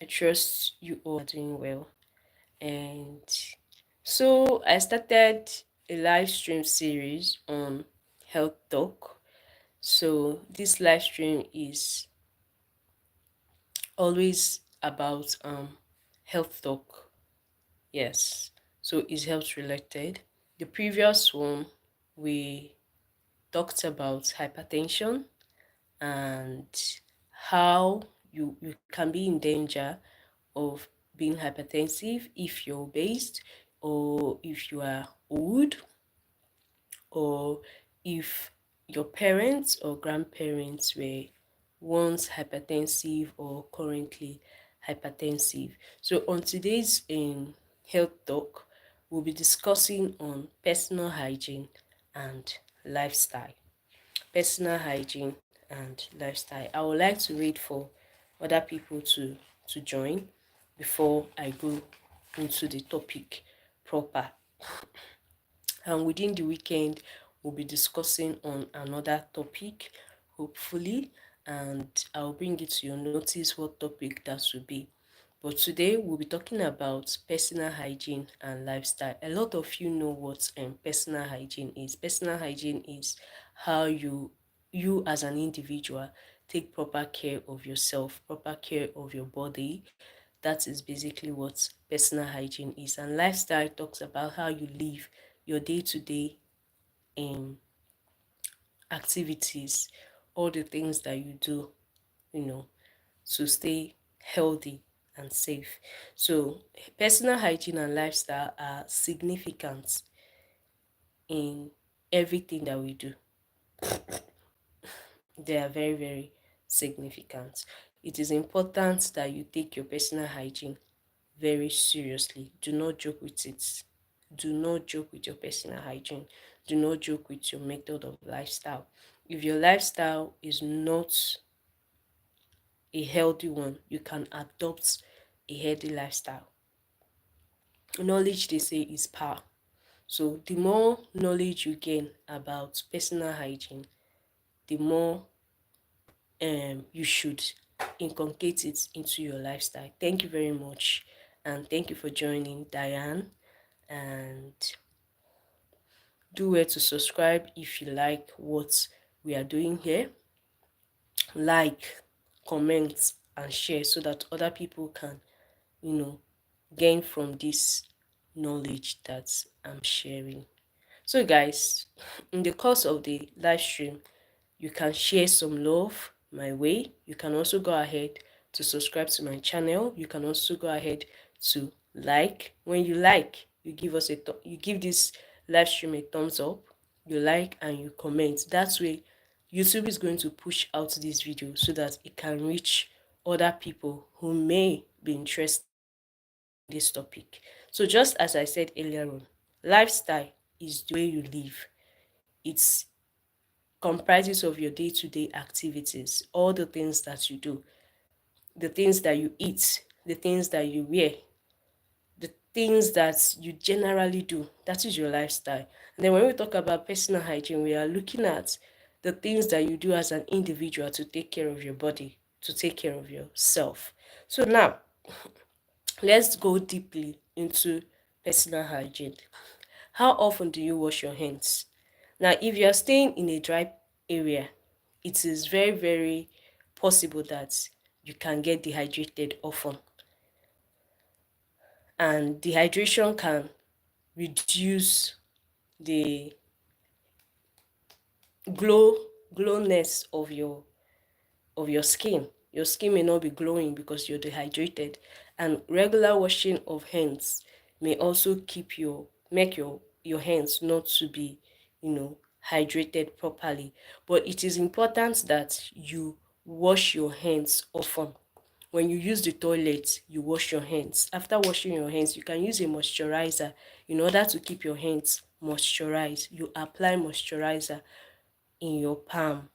I trust you all are doing well. And so I started a live stream series on health talk. So this live stream is always about health talk. Yes. So it's health related. The previous one we talked about hypertension and how you can be in danger of being hypertensive if you're obese or if you are old or if your parents or grandparents were once hypertensive or currently hypertensive. So on today's health talk, we'll be discussing on personal hygiene and lifestyle. Personal hygiene and lifestyle. I would like to wait for other people to join before I go into the topic proper. And within the weekend, we'll be discussing on another topic, hopefully, and I'll bring it to your notice what topic that will be. But today we'll be talking about personal hygiene and lifestyle. A lot of you know what personal hygiene is. Personal hygiene is how you as an individual take proper care of yourself, proper care of your body. That is basically what personal hygiene is. And lifestyle talks about how you live your day-to-day activities, all the things that you do, you know, to stay healthy and safe. So, personal hygiene and lifestyle are significant in everything that we do. They are very, very significant. It is important that you take your personal hygiene very seriously. Do not joke with it. Do not joke with your personal hygiene. Do not joke with your method of lifestyle. If your lifestyle is not a healthy one, you can adopt a healthy lifestyle. Knowledge, they say, is power. So the more knowledge you gain about personal hygiene, the more you should inculcate it into your lifestyle. Thank you very much, and thank you for joining, Diane. And do well to subscribe if you like what we are doing here. Like, comment, and share so that other people can, you know, gain from this knowledge that I'm sharing. So, guys, in the course of the live stream, you can share some love my way. You can also go ahead to subscribe to my channel. You can also go ahead to like. When you like, you give us you give this live stream a thumbs up. You like and you comment. That way, YouTube is going to push out this video so that it can reach other people who may be interested in this topic. So just as I said earlier on, lifestyle is the way you live. It's comprises of your day-to-day activities, all the things that you do, the things that you eat, the things that you wear, the things that you generally do. That is your lifestyle. And then when we talk about personal hygiene, we are looking at the things that you do as an individual to take care of your body, to take care of yourself. So now, let's go deeply into personal hygiene. How often do you wash your hands? Now, if you are staying in a dry area, it is very, very possible that you can get dehydrated often. And dehydration can reduce the glow glowness of your skin. Your skin may not be glowing because you're dehydrated. And regular washing of hands may also make your hands not to be, hydrated properly. But it is important that you wash your hands often. When you use the toilet, you wash your hands. After washing your hands, you can use a moisturizer in order to keep your hands moisturized. You apply moisturizer in your palm,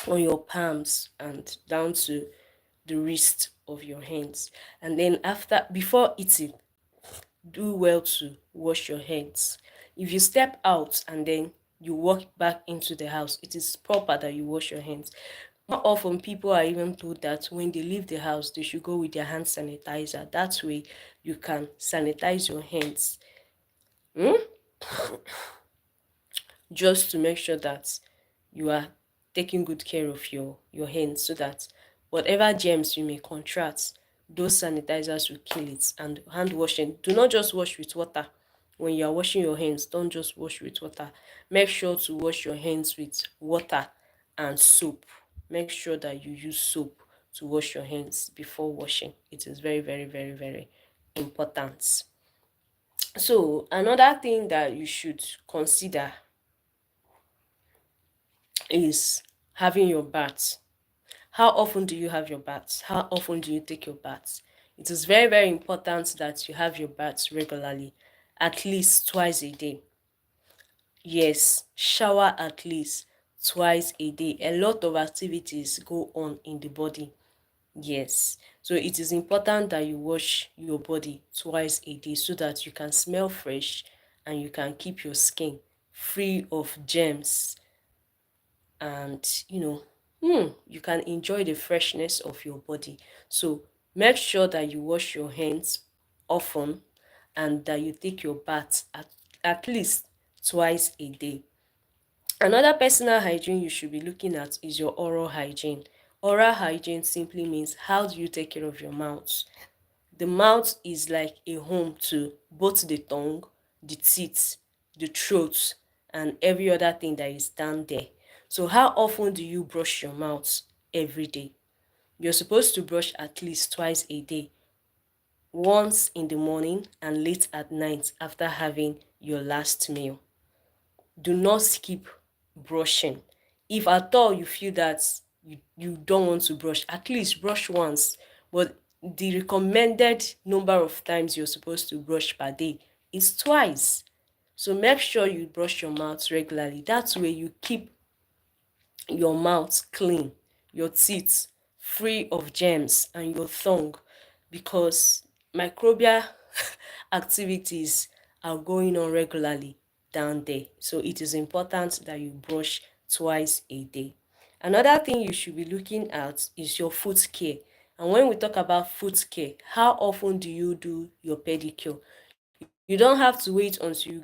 on your palms and down to the wrist of your hands. And then before eating, do well to wash your hands. If you step out and then you walk back into the house, it is proper that you wash your hands. More often, people are even told that when they leave the house, they should go with their hand sanitizer. That way, you can sanitize your hands. Hmm? Just to make sure that you are taking good care of your hands, so that whatever germs you may contract, those sanitizers will kill it. And hand washing, do not just wash with water. When you are washing your hands, don't just wash with water. Make sure to wash your hands with water and soap. Make sure that you use soap to wash your hands before washing. It is very, very, very, very important. So another thing that you should consider is having your bath. How often do you have your baths? How often do you take your baths? It is very, very important that you have your baths regularly, at least twice a day. Yes, shower at least twice a day. A lot of activities go on in the body. Yes. So it is important that you wash your body twice a day so that you can smell fresh and you can keep your skin free of germs, and you can enjoy the freshness of your body. So make sure that you wash your hands often and that you take your bath at least twice a day. Another personal hygiene you should be looking at is your oral hygiene. Oral hygiene simply means, how do you take care of your mouth? The mouth is like a home to both the tongue, the teeth, the throat, and every other thing that is down there. So, how often do you brush your mouth every day? You're supposed to brush at least twice a day, once in the morning and late at night after having your last meal. Do not skip brushing. If at all you feel that you don't want to brush, at least brush once. But the recommended number of times you're supposed to brush per day is twice. So make sure you brush your mouth regularly. That way you keep your mouth clean, your teeth free of germs, and your tongue, because microbial activities are going on regularly down there. So it is important that you brush twice a day. Another thing you should be looking at is your foot care. And when we talk about foot care, how often do you do your pedicure? You don't have to wait until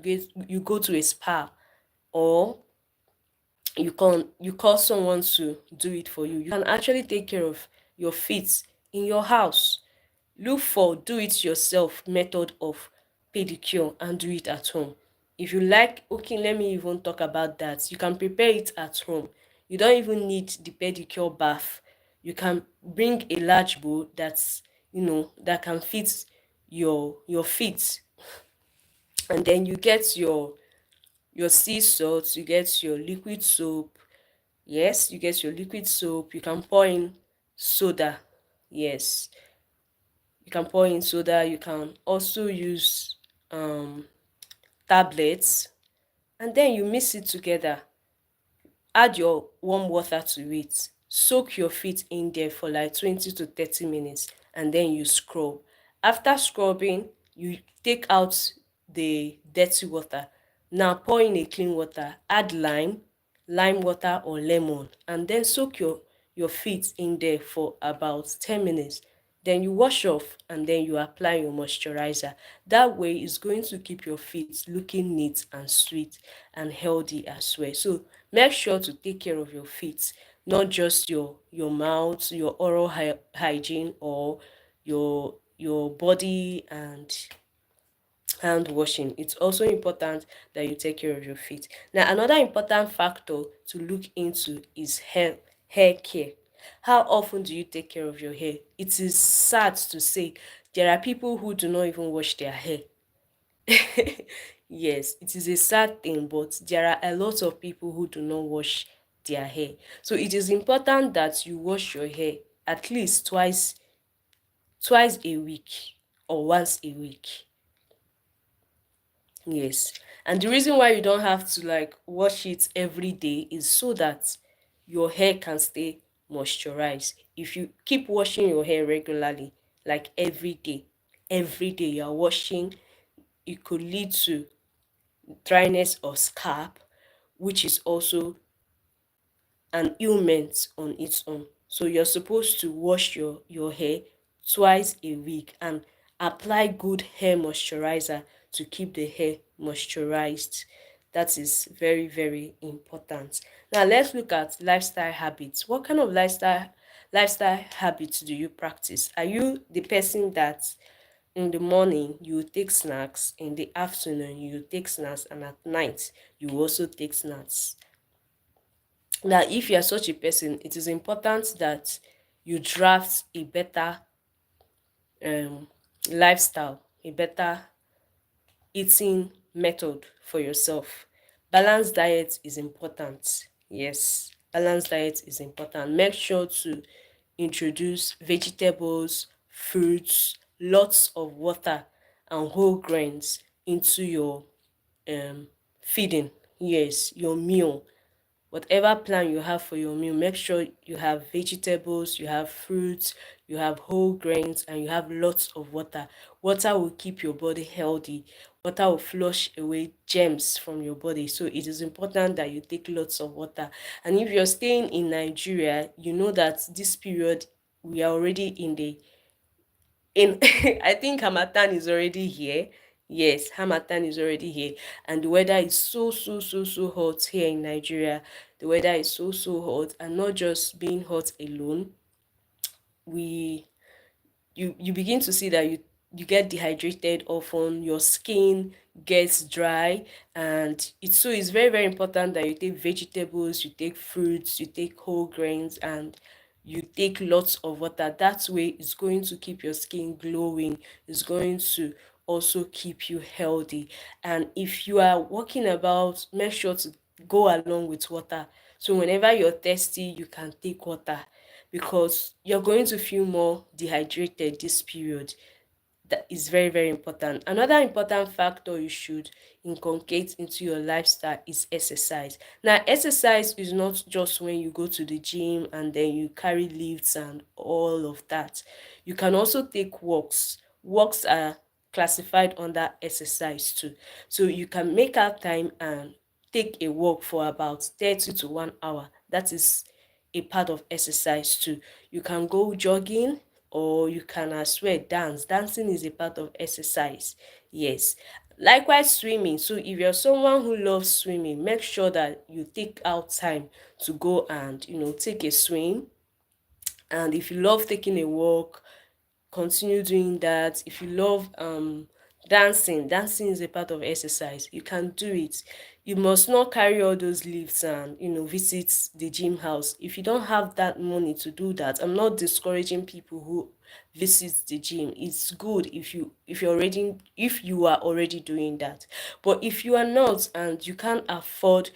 you go to a spa, or you call someone to do it for you. You can actually take care of your feet in your house. Look for do it yourself method of pedicure and do it at home. If you like, okay, let me even talk about that. You can prepare it at home. You don't even need the pedicure bath. You can bring a large bowl that can fit your feet, and then you get your sea salt, you get your liquid soap. Yes, you get your liquid soap. You can pour in soda. Yes, you can pour in soda. You can also use um, tablets, and then you mix it together. Add your warm water to it. Soak your feet in there for like 20 to 30 minutes, and then you scrub. After scrubbing, you take out the dirty water. Now pour in a clean water. Add lime water or lemon, and then soak your feet in there for about 10 minutes. Then you wash off and then you apply your moisturizer. That way it's going to keep your feet looking neat and sweet and healthy as well. So make sure to take care of your feet, not just your mouth, your oral hygiene, or your body and hand washing. It's also important that you take care of your feet. Now, another important factor to look into is hair care. How often do you take care of your hair? It is sad to say there are people who do not even wash their hair. Yes, it is a sad thing, but there are a lot of people who do not wash their hair. So it is important that you wash your hair at least twice a week or once a week. Yes. And the reason why you don't have to like wash it every day is so that your hair can stay moisturized. If you keep washing your hair regularly, like every day you're washing, it could lead to dryness of scalp, which is also an ailment on its own. So you're supposed to wash your hair twice a week and apply good hair moisturizer to keep the hair moisturized. That is very, very important. Now let's look at lifestyle habits. What kind of lifestyle habits do you practice? Are you the person that in the morning you will take snacks, in the afternoon you will take snacks, and at night you will also take snacks? Now if you are such a person, it is important that you draft a better um lifestyle, a better eating method for yourself. Balanced diet is important. Yes, balanced diet is important. Make sure to introduce vegetables, fruits, lots of water, and whole grains into your um feeding. Yes, your meal. Whatever plan you have for your meal, make sure you have vegetables, you have fruits, you have whole grains, and you have lots of water. Water will keep your body healthy. Water will flush away germs from your body. So it is important that you take lots of water. And if you're staying in Nigeria, you know that this period we are already in I think Hamatan is already here. Yes, Hamatan is already here, and the weather is so hot here in Nigeria. The weather is so hot, and not just being hot alone. We you begin to see that you get dehydrated often, your skin gets dry, and it's very important that you take vegetables, you take fruits, you take whole grains, and you take lots of water. That way it's going to keep your skin glowing, it's going to also keep you healthy. And if you are walking about, make sure to go along with water, so whenever you're thirsty you can take water, because you're going to feel more dehydrated this period. That is very important. Another important factor you should inculcate into your lifestyle is exercise. Now exercise is not just when you go to the gym and then you carry lifts and all of that. You can also take walks are classified under exercise too. So you can make out time and take a walk for about 30 to 1 hour. That is a part of exercise too. You can go jogging, or you can as well dance. Dancing is a part of exercise. Yes. Likewise, swimming. So if you're someone who loves swimming, make sure that you take out time to go and take a swim. And if you love taking a walk, continue doing that. If you love dancing is a part of exercise. You can do it. You must not carry all those lifts and visit the gym house. If you don't have that money to do that, I'm not discouraging people who visit the gym. It's good if you are already doing that. But if you are not and you can't afford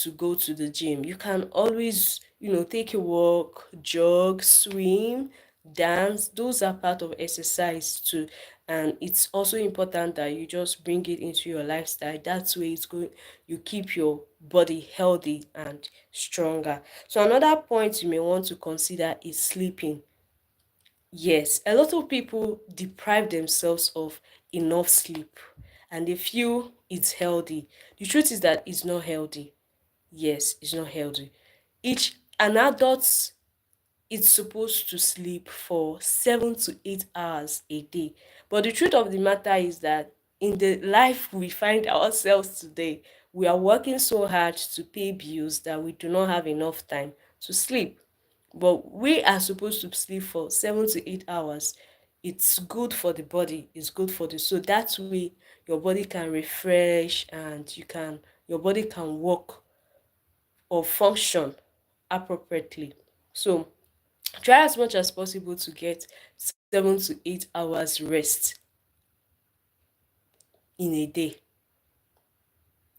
to go to the gym, you can always take a walk, jog, swim, dance. Those are part of exercise too. And it's also important that you just bring it into your lifestyle. That's way it's going you keep your body healthy and stronger. So another point you may want to consider is sleeping. Yes, a lot of people deprive themselves of enough sleep and they feel it's healthy. The truth is that it's not healthy. Yes, it's not healthy. Each an adult, it's supposed to sleep for 7 to 8 hours a day. But the truth of the matter is that in the life we find ourselves today, we are working so hard to pay bills that we do not have enough time to sleep. But we are supposed to sleep for 7 to 8 hours. It's good for the body, it's good for the soul. That way your body can refresh and your body can work or function appropriately. So try as much as possible to get 7 to 8 hours rest in a day.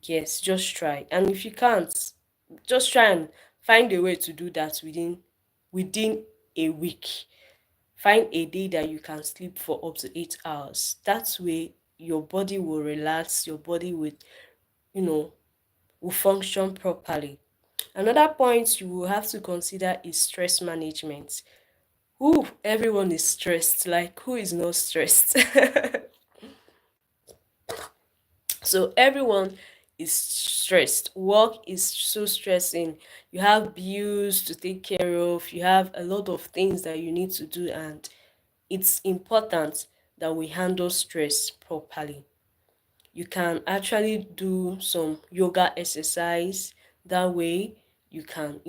Yes, just try. And if you can't, just try and find a way to do that within a week. Find a day that you can sleep for up to 8 hours. That way your body will relax, your body you know, will function properly. Another point you will have to consider is stress management. Who Everyone is stressed. Like, who is not stressed? So everyone is stressed. Work is so stressing. You have bills to take care of, you have a lot of things that you need to do, and it's important that we handle stress properly. You can actually do some yoga exercise. That way, you can,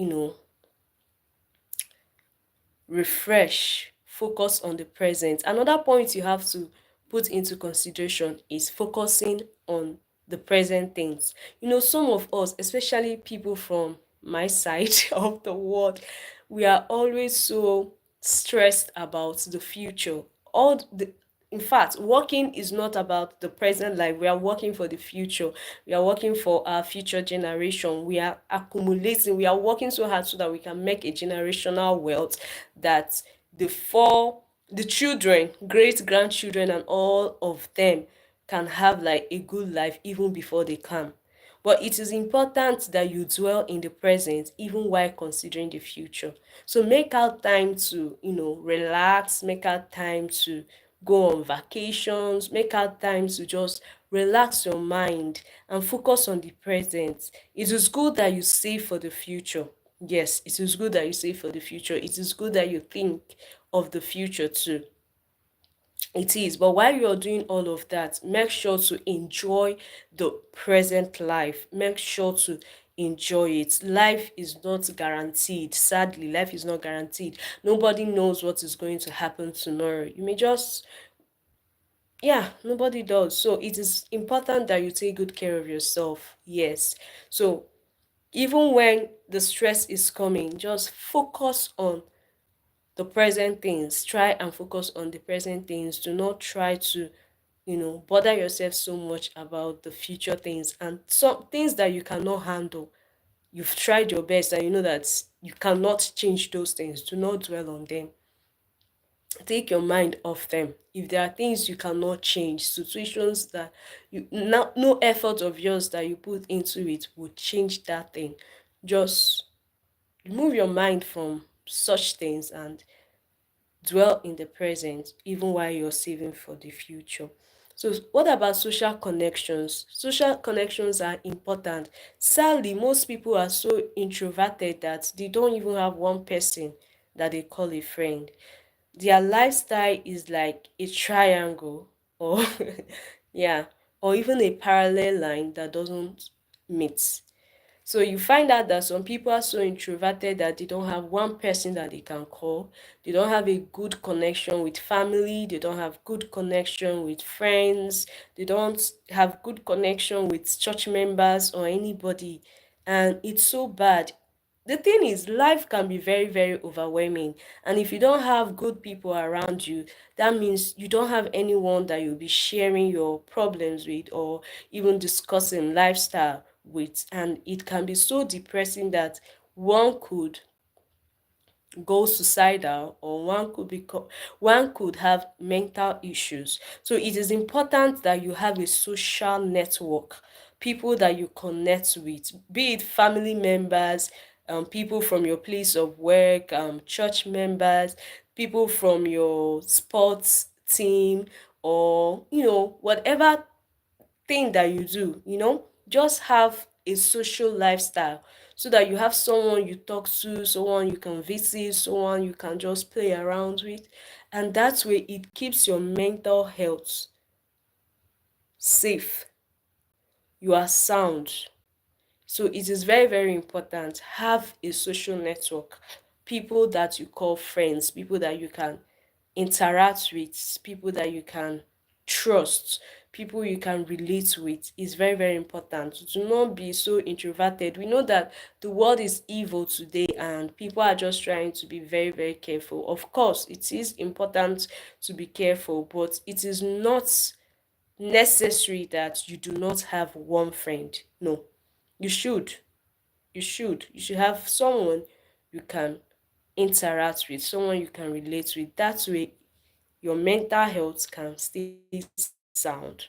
refresh, focus on the present. Another point you have to put into consideration is focusing on the present things. Some of us, especially people from my side of the world, we are always so stressed about the future. All the In fact, working is not about the present life. We are working for the future. We are working for our future generation. We are accumulating. We are working so hard so that we can make a generational wealth that the four, the children, great grandchildren, and all of them can have like a good life even before they come. But it is important that you dwell in the present even while considering the future. So make out time to, relax, make out time to go on vacations, make out time to just relax your mind and focus on the present. It is good that you save for the future. Yes, it is good that you save for the future. It is good that you think of the future too. It is, but while you're doing all of that, make sure to enjoy the present life. Make sure to enjoy it. Life is not guaranteed. Sadly, life is not guaranteed. Nobody knows what is going to happen tomorrow. You may just, yeah, nobody does. So it is important that you take good care of yourself. Yes. So even when the stress is coming, just focus on the present things. Try and focus on the present things. Do not try to, bother yourself so much about the future things and some things that you cannot handle. You've tried your best and you know that you cannot change those things. Do not dwell on them. Take your mind off them. If there are things you cannot change, situations that no effort of yours that you put into it will change that thing, just remove your mind from such things and dwell in the present even while you're saving for the future. So what about social connections? Social connections are important. Sadly, most people are so introverted that they don't even have one person that they call a friend. Their lifestyle is like a triangle, or yeah, or even a parallel line that doesn't meet. So you find out that some people are so introverted that they don't have one person that they can call. They don't have a good connection with family. They don't have good connection with friends. They don't have good connection with church members or anybody. And it's so bad. The thing is, life can be very, very overwhelming. And if you don't have good people around you, that means you don't have anyone that you'll be sharing your problems with or even discussing lifestyle with. And it can be so depressing that one could go suicidal or one could have mental issues. So it is important that you have a social network, people that you connect with, be it family members, people from your place of work, church members, people from your sports team, or whatever thing that you do, just have a social lifestyle so that you have someone you talk to, someone you can visit, someone you can just play around with. And that way, it keeps your mental health safe. You are sound. So it is very, very important. Have a social network, people that you call friends, people that you can interact with, people that you can trust, people you can relate with is very, very important. Do not be so introverted. We know that the world is evil today and people are just trying to be very, very careful. Of course, it is important to be careful, but it is not necessary that you do not have one friend. No, you should. You should have someone you can interact with, someone you can relate with. That way your mental health can stay sound,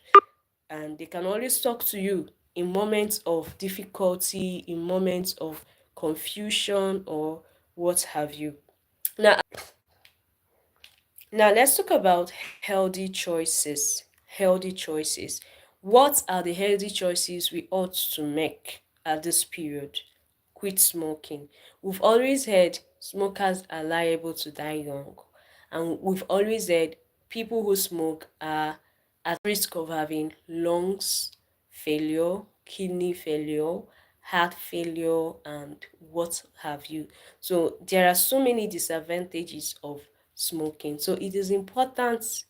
and they can always talk to you in moments of difficulty, in moments of confusion, or what have you. Now, now let's talk about healthy choices. Healthy choices. What are the healthy choices we ought to make at this period? Quit smoking. We've always heard smokers are liable to die young, and we've always heard people who smoke are at risk of having lungs failure, kidney failure, heart failure, and what have you. So there are so many disadvantages of smoking. So it is important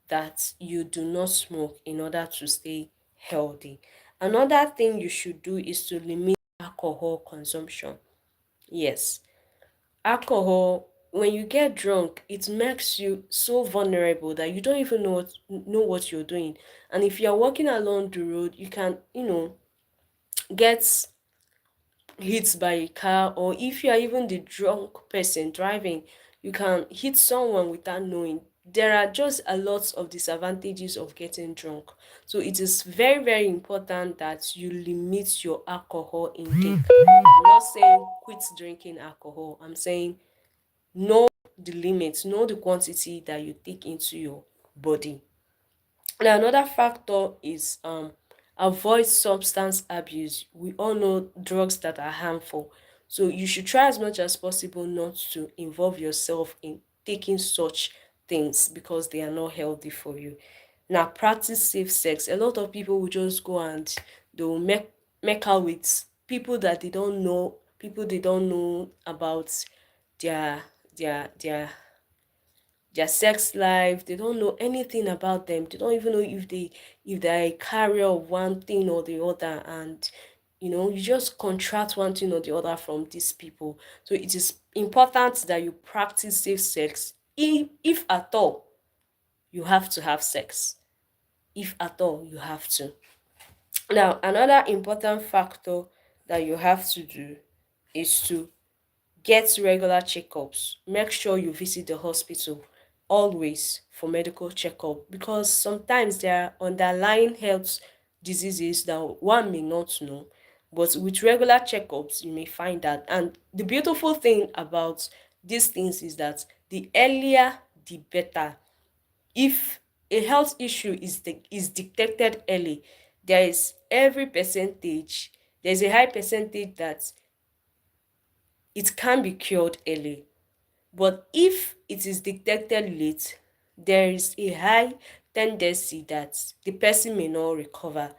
that you do not smoke in order to stay healthy. Another thing you should do is to limit alcohol consumption. Yes, alcohol, when you get drunk, it makes you so vulnerable that you don't even know what you're doing. And if you're walking along the road, you can, get hit by a car, or if you are even the drunk person driving, you can hit someone without knowing. There are just a lot of disadvantages of getting drunk. So it is very, very important that you limit your alcohol intake. I'm not saying quit drinking alcohol. I'm saying know the limits, know the quantity that you take into your body. Now, another factor is avoid substance abuse. We all know drugs that are harmful. So you should try as much as possible not to involve yourself in taking such things because they are not healthy for you. Now, practice safe sex. A lot of people will just go and they will make out with people that they don't know about their their sex life. They don't know anything about them. They don't even know if they're a carrier of one thing or the other. And you just contract one thing or the other from these people. So it is important that you practice safe sex, if at all you have to have sex. If at all you have to. Now, another important factor that you have to do is to get regular checkups. Make sure you visit the hospital always for medical checkup, because sometimes there are underlying health diseases that one may not know. But with regular checkups, you may find that. And the beautiful thing about these things is that the earlier, the better. If a health issue is detected early, there is every percentage, there's a high percentage that it can be cured early. But if it is detected late, there is a high tendency that the person may not recover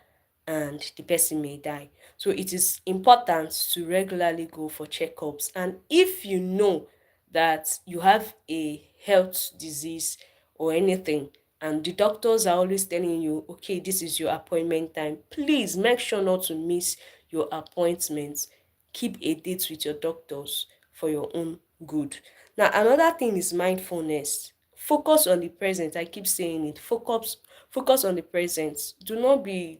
and the person may die. So it is important to regularly go for checkups. And if you know that you have a health disease or anything, and the doctors are always telling you, okay, this is your appointment time, please make sure not to miss your appointments. Keep a date with your doctors for your own good. Now, another thing is mindfulness. Focus on the present. I keep saying it. Focus on the present. Do not be,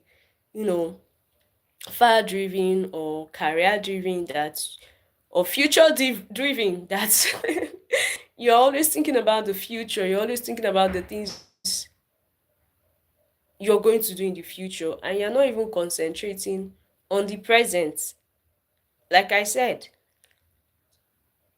you know, far driven or career driven that or future driven that you're always thinking about the future. You're always thinking about the things you're going to do in the future, and you're not even concentrating on the present. Like I said,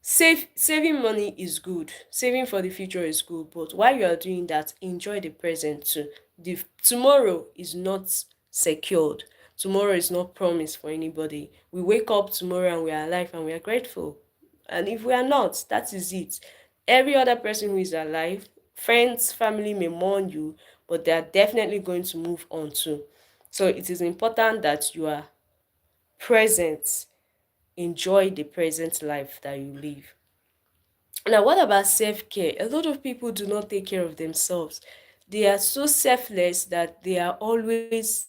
saving money is good. Saving for the future is good, but while you are doing that, enjoy the present too. The tomorrow is not secured. Tomorrow is not promised for anybody. We wake up tomorrow and we are alive and we are grateful. And if we are not, that is it. Every other person who is alive, friends, family may mourn you, but they are definitely going to move on too. So it is important that you are present. Enjoy the present life that you live. Now, what about self care? A lot of people do not take care of themselves. They are so selfless that they are always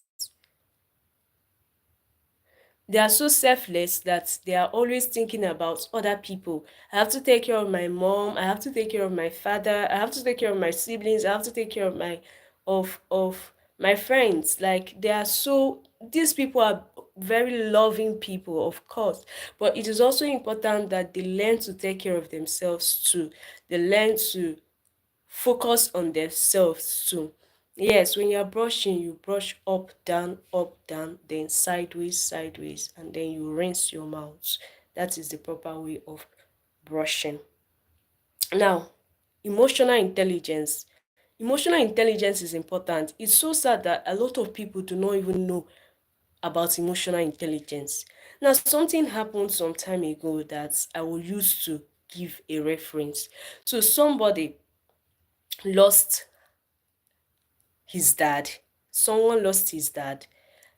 thinking about other people. I have to take care of my mom, I have to take care of my father, I have to take care of my siblings, I have to take care of my friends. Like they are so these people are very loving people, of course. But it is also important that they learn to take care of themselves too. They learn to focus on themselves too. Yes, when you're brushing, you brush up, down, then sideways, sideways, and then you rinse your mouth. That is the proper way of brushing. Now, emotional intelligence. emotional intelligence is important. It's so sad that a lot of people do not even know about emotional intelligence. Now, something happened some time ago that I will use to give a reference. So, somebody lost his dad. Someone lost his dad,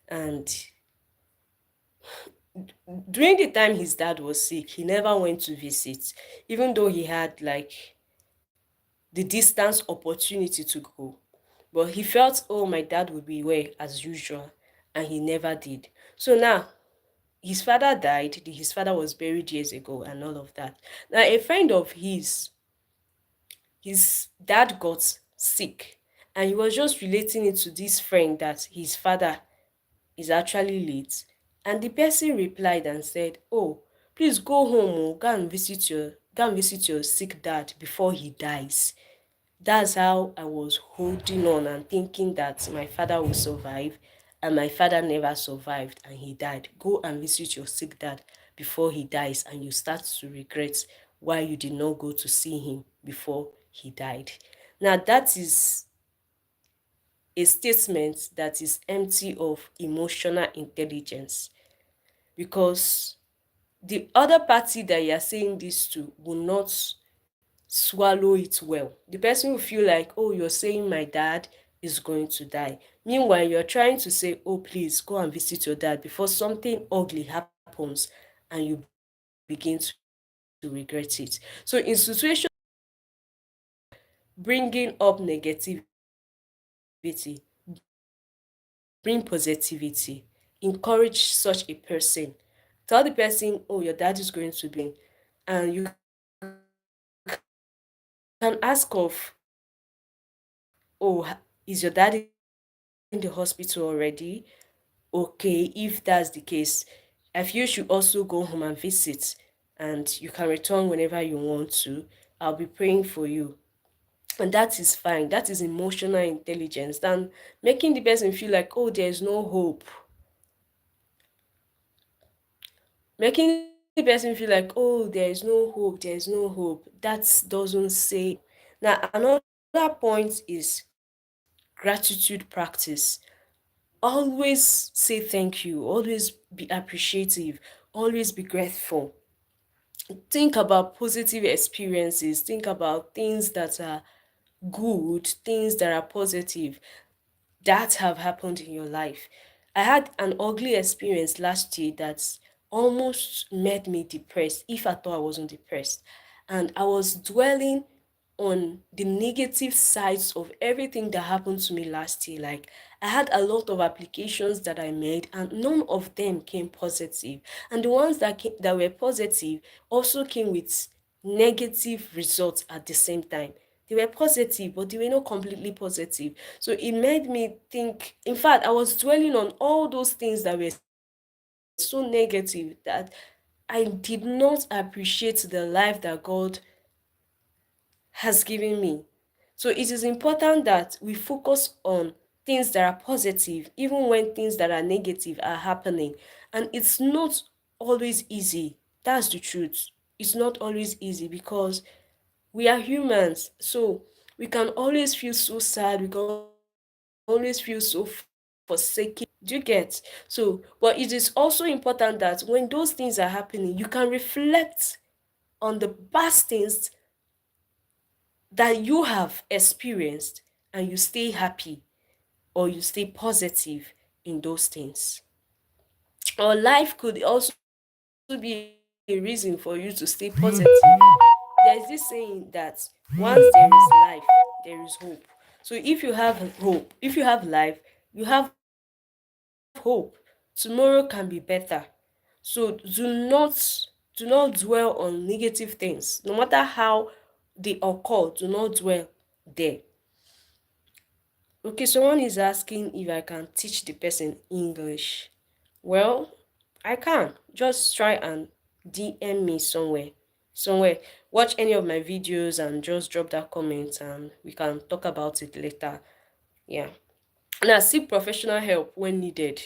and during the time his dad was sick, he never went to visit, even though he had like the distance opportunity to go. But he felt, oh, my dad would be well as usual, and he never did. So now his father died. His father was buried years ago, and all of that. Now, a friend of his dad got sick, and he was just relating it to this friend that his father is actually late. And the person replied and said, oh, please go home, oh, go and visit your sick dad before he dies. That's how I was holding on and thinking that my father will survive, and my father never survived and he died. Go and visit your sick dad before he dies, and you start to regret why you did not go to see him before he died. Now, that is a statement that is empty of emotional intelligence, because the other party that you are saying this to will not swallow it well. The person will feel like, oh, you're saying my dad is going to die. Meanwhile, you're trying to say, oh, please go and visit your dad before something ugly happens and you begin to regret it. So, in situations, bringing up negativity, bring positivity, encourage such a person. Tell the person, oh, your dad is going to be fine. And you can ask of, oh, is your dad in the hospital already? Okay, if that's the case, I feel you should also go home and visit, and you can return whenever you want to. I'll be praying for you. And that is fine. That is emotional intelligence than making the person feel like, oh, there is no hope. Making the person feel like, oh, there is no hope, there is no hope. That doesn't say enough. Now, another point is gratitude practice. Always say thank you, always be appreciative, always be grateful. Think about positive experiences, think about things that are good, things that are positive that have happened in your life. I had an ugly experience last year that almost made me depressed, if I thought I wasn't depressed. And I was dwelling on the negative sides of everything that happened to me last year. Like, I had a lot of applications that I made, and none of them came positive. And the ones that were positive also came with negative results at the same time. They were positive, but they were not completely positive. So it made me think. In fact, I was dwelling on all those things that were so negative that I did not appreciate the life that God has given me. So it is important that we focus on things that are positive, even when things that are negative are happening. And it's not always easy. That's the truth. It's not always easy because we are humans. So we can always feel so sad. We can always feel so forsaken. Do you get? So, but it is also important that when those things are happening, you can reflect on the past things that you have experienced, and you stay happy or you stay positive in those things. Or life could also be a reason for you to stay positive. There's this saying that once there is life, there is hope. So if you have hope, if you have life, you have hope. Tomorrow can be better. So do not dwell on negative things. No matter how they occur, do not dwell there. Okay, someone is asking if I can teach the person English. Well, I can. Just try and DM me somewhere. Somewhere. Watch any of my videos and just drop that comment and we can talk about it later. Yeah. Now, seek professional help when needed.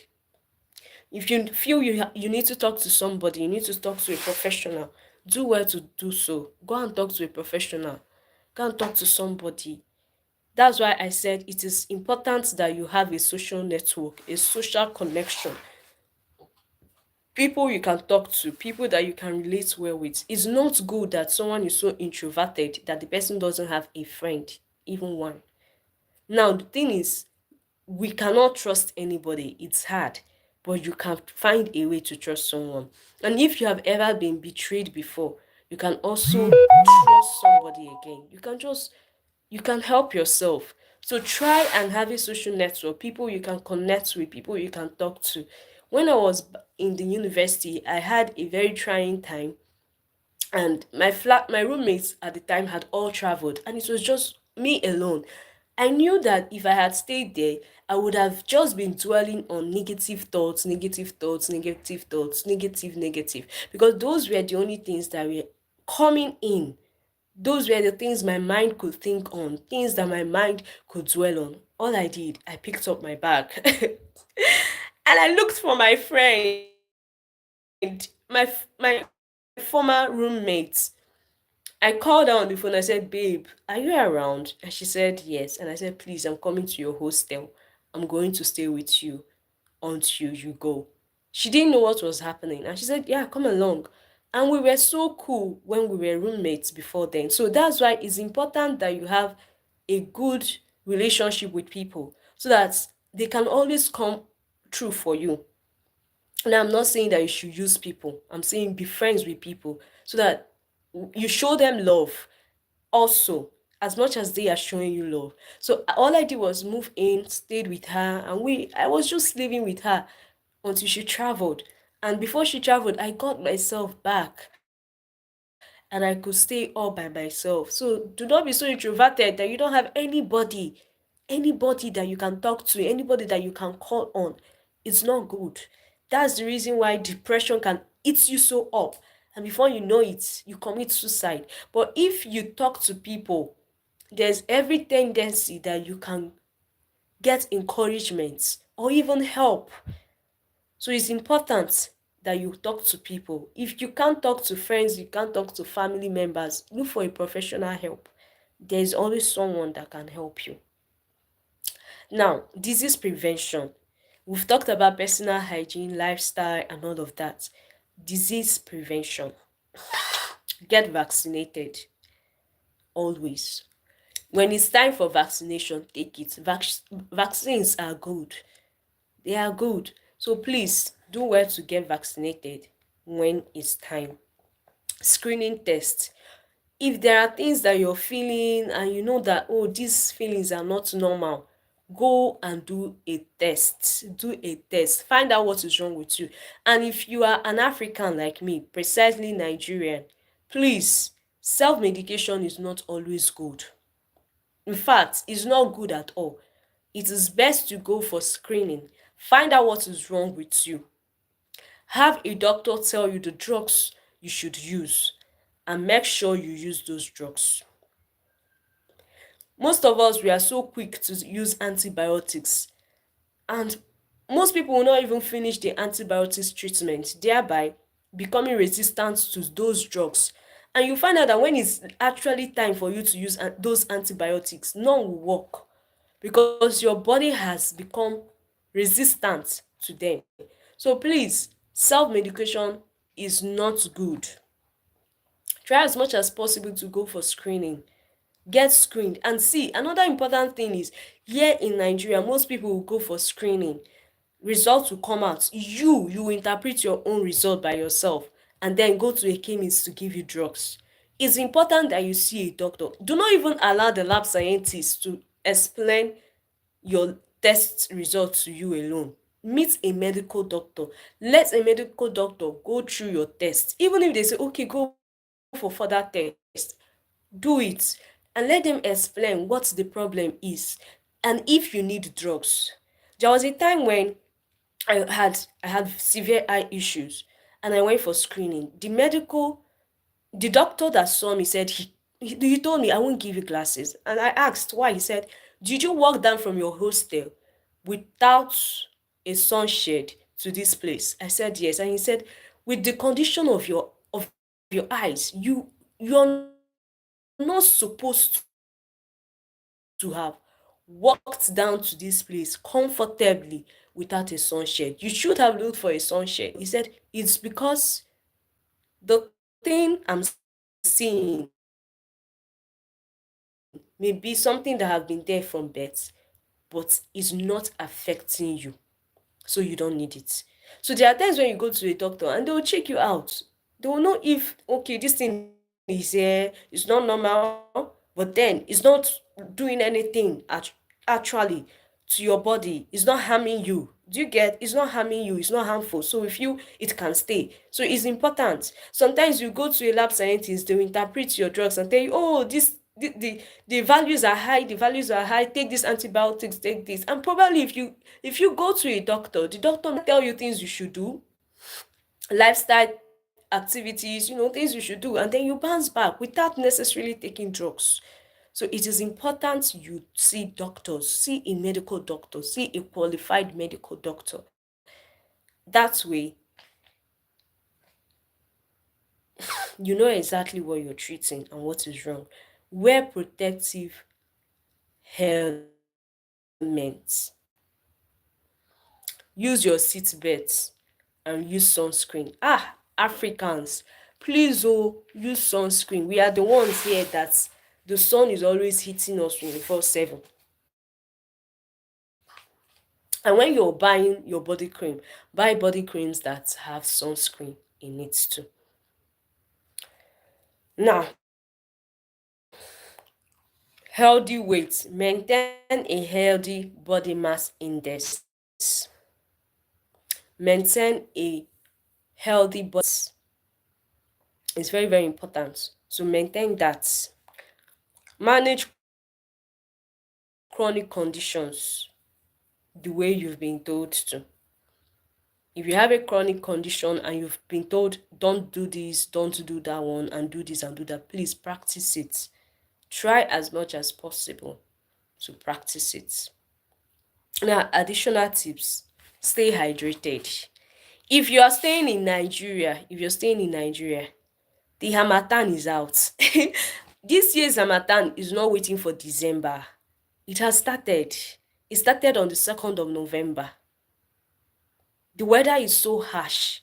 If you feel you need to talk to somebody, you need to talk to a professional, do well to do so. Go and talk to a professional. Go and talk to somebody. That's why I said it is important that you have a social network, a social connection, people you can talk to, people that you can relate well with. It's not good that someone is so introverted that the person doesn't have a friend, even one. Now, the thing is, we cannot trust anybody. It's hard, but you can find a way to trust someone. And if you have ever been betrayed before, you can also trust somebody again. You can help yourself. So try and have a social network, people you can connect with, people you can talk to. When I was in the university, I had a very trying time, and my roommates at the time had all traveled, and it was just me alone. I knew that if I had stayed there, I would have just been dwelling on negative thoughts, negative thoughts, negative thoughts, negative, because those were the only things that were coming in. Those were the things my mind could think on, things that my mind could dwell on. All I did, I picked up my bag and I looked for my friend, my former roommate. I called her on the phone. I said, "Babe, are you around?" And she said, "Yes." And I said, "Please, I'm coming to your hostel. I'm going to stay with you until you go." She didn't know what was happening. And she said, "Yeah, come along." And we were so cool when we were roommates before then. So that's why it's important that you have a good relationship with people so that they can always come true for you. Now, I'm not saying that you should use people. I'm saying be friends with people so that you show them love also as much as they are showing you love. So all I did was move in, stayed with her, and I was just living with her until she traveled. And before she traveled, I got myself back and I could stay all by myself. So do not be so introverted that you don't have anybody that you can talk to, anybody that you can call on. It's not good. That's the reason why depression can eat you so up. And before you know it, you commit suicide. But if you talk to people, there's every tendency that you can get encouragement or even help. So it's important that you talk to people. If you can't talk to friends, you can't talk to family members, look for a professional help. There's always someone that can help you. Now, disease prevention. We've talked about personal hygiene, lifestyle, and all of that. Disease prevention. Get vaccinated always. When it's time for vaccination, take it. Vaccines are good. They are good. So please do well to get vaccinated when it's time. Screening test. If there are things that you're feeling and you know that, oh, these feelings are not normal, go and do a test. Do a test. Find out what is wrong with you. And if you are an African like me, precisely Nigerian, please, self medication is not always good. In fact, it's not good at all. It is best to go for screening. Find out what is wrong with you. Have a doctor tell you the drugs you should use and make sure you use those drugs. Most of us, we are so quick to use antibiotics, and most people will not even finish the antibiotics treatment, thereby becoming resistant to those drugs. And you find out that when it's actually time for you to use those antibiotics, none will work because your body has become resistant to them. So please, self medication is not good. Try as much as possible to go for screening. Get screened. And see, another important thing is, here in Nigeria, most people will go for screening. Results will come out. You will interpret your own result by yourself and then go to a chemist to give you drugs. It's important that you see a doctor. Do not even allow the lab scientists to explain your test results to you alone. Meet a medical doctor. Let a medical doctor go through your test. Even if they say, okay, go for further test, do it and let them explain what the problem is and if you need drugs. There was a time when I had severe eye issues and I went for screening. The doctor that saw me said he told me, "I won't give you glasses." And I asked why. He said, "Did you walk down from your hostel without a sunshade to this place?" I said yes. And he said, "With the condition of your eyes, you're not supposed to have glasses on." walked down to this place comfortably without a sunshade. You should have looked for a sunshade. He said, it's because the thing I'm seeing may be something that have been there from birth, but is not affecting you. So you don't need it. So there are times when you go to a doctor and they will check you out. They will know if, okay, this thing is here, it's not normal, but then it's not doing anything actually to your body. It's not harming you. Do you get? It's not harming you. It's not harmful. So with you, it can stay. So it's important. Sometimes you go to a lab scientist, they will interpret your drugs and tell you, oh, the values are high, the values are high, take these antibiotics, take this. And probably if you go to a doctor, the doctor might tell you things you should do, lifestyle activities, things you should do, and then you bounce back without necessarily taking drugs. So it is important you see doctors, see a medical doctor, see a qualified medical doctor. That way, you know exactly what you're treating and what is wrong. Wear protective helmets, use your seatbelts, and use sunscreen. Africans, please use sunscreen. We are the ones here that the sun is always hitting us 24/7. And when you're buying your body cream, buy body creams that have sunscreen in it too. Now, healthy weight. Maintain a healthy body mass index. Maintain a healthy body. It's very, very important. So maintain that. Manage chronic conditions the way you've been told to. If you have a chronic condition and you've been told, don't do this, don't do that one, and do this and do that, please practice it. Try as much as possible to practice it. Now, additional tips: stay hydrated. If you're staying in Nigeria, the Hamatan is out. This year's Hamatan is not waiting for December. It has started. It started on the 2nd of November. The weather is so harsh.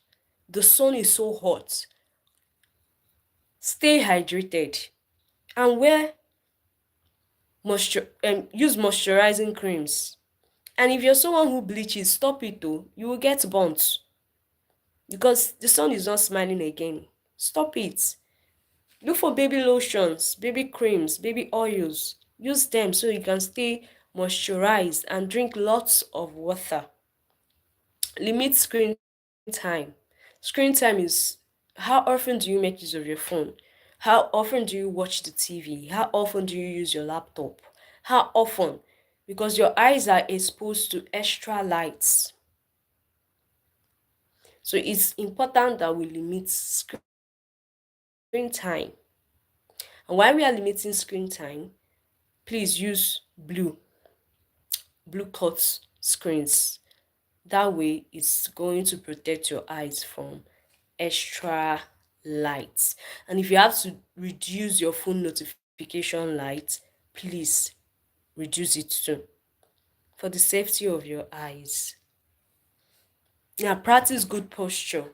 The sun is so hot. Stay hydrated and use moisturizing creams. And if you're someone who bleaches, stop it though. You will get burnt because the sun is not smiling again. Stop it. Look for baby lotions, baby creams, baby oils. Use them so you can stay moisturized and drink lots of water. Limit screen time. Screen time is how often do you make use of your phone? How often do you watch the TV? How often do you use your laptop? How often? Because your eyes are exposed to extra lights. So it's important that we limit screen time. And while we are limiting screen time, please use blue cut screens. That way it's going to protect your eyes from extra lights. And if you have to reduce your phone notification light, please reduce it too for the safety of your eyes. Now, practice good posture.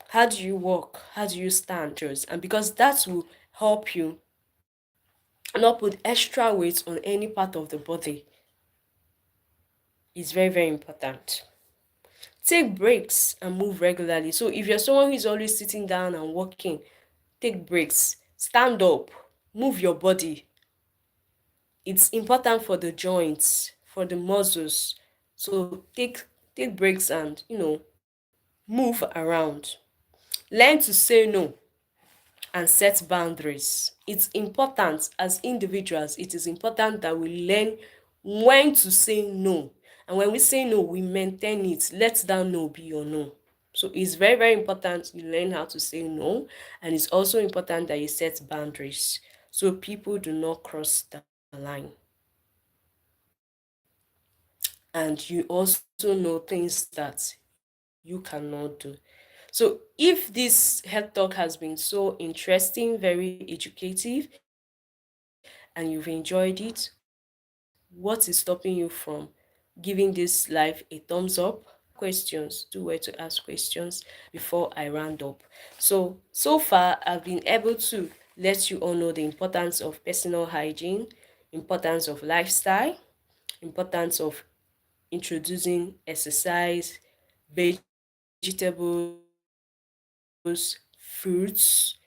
How do you walk? How do you stand? And because that will help you not put extra weight on any part of the body, it's very, very important. Take breaks and move regularly. So if you're someone who is always sitting down and walking, take breaks. Stand up. Move your body. It's important for the joints, for the muscles. So take breaks and move around. Learn to say no and set boundaries. It's important as individuals, it is important that we learn when to say no. And when we say no, we maintain it. Let that no be your no. So it's very, very important you learn how to say no. And it's also important that you set boundaries so people do not cross the line. And you also know things that you cannot do. So if this health talk has been so interesting, very educative, and you've enjoyed it, we would love to What is stopping you from giving this life a thumbs up? Questions. Do well to ask questions before I round up. So far, I've been able to let you all know the importance of personal hygiene, importance of lifestyle, importance of introducing exercise, vegetables, fruits,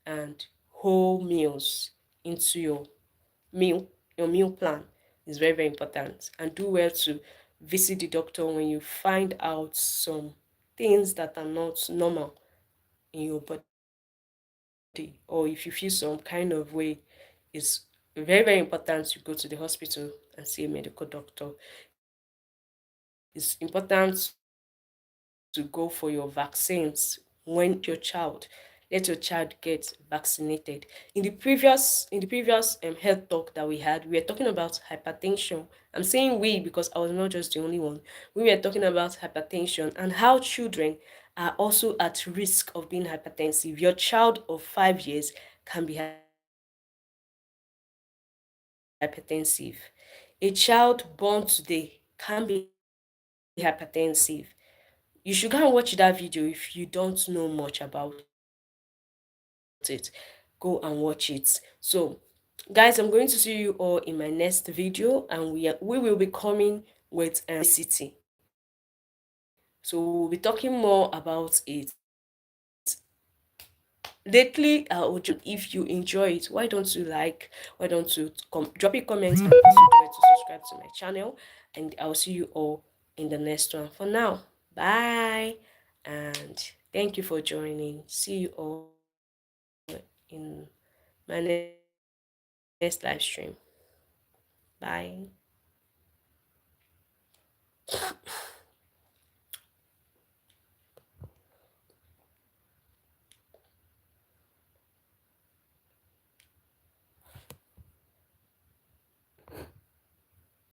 and whole meals into meal your meal plan is very, very important. And do well to visit the doctor when you find out some things that are not normal in your body, or if you feel some kind of way. It's very, very important to go to the hospital and see a medical doctor. It's important to go for your vaccines when your child. Let your child get vaccinated. In the previous health talk that we had, we were talking about hypertension. I'm saying we because I was not just the only one. We were talking about hypertension and how children are also at risk of being hypertensive. Your child of 5 years can be hypertensive. A child born today can be hypertensive. You should go and watch that video if you don't know much about it. So, guys, I'm going to see you all in the next one. For now, bye, and thank you for joining. See you all in my next video, and we will be coming with obesity. So we'll be talking more about it. Lately, and if you enjoy it, why don't you like? Why don't you drop a comment and also do it to subscribe to my channel? And I'll see you all in the next one. For now, bye, and thank you for joining. See you all in my next live stream. Bye.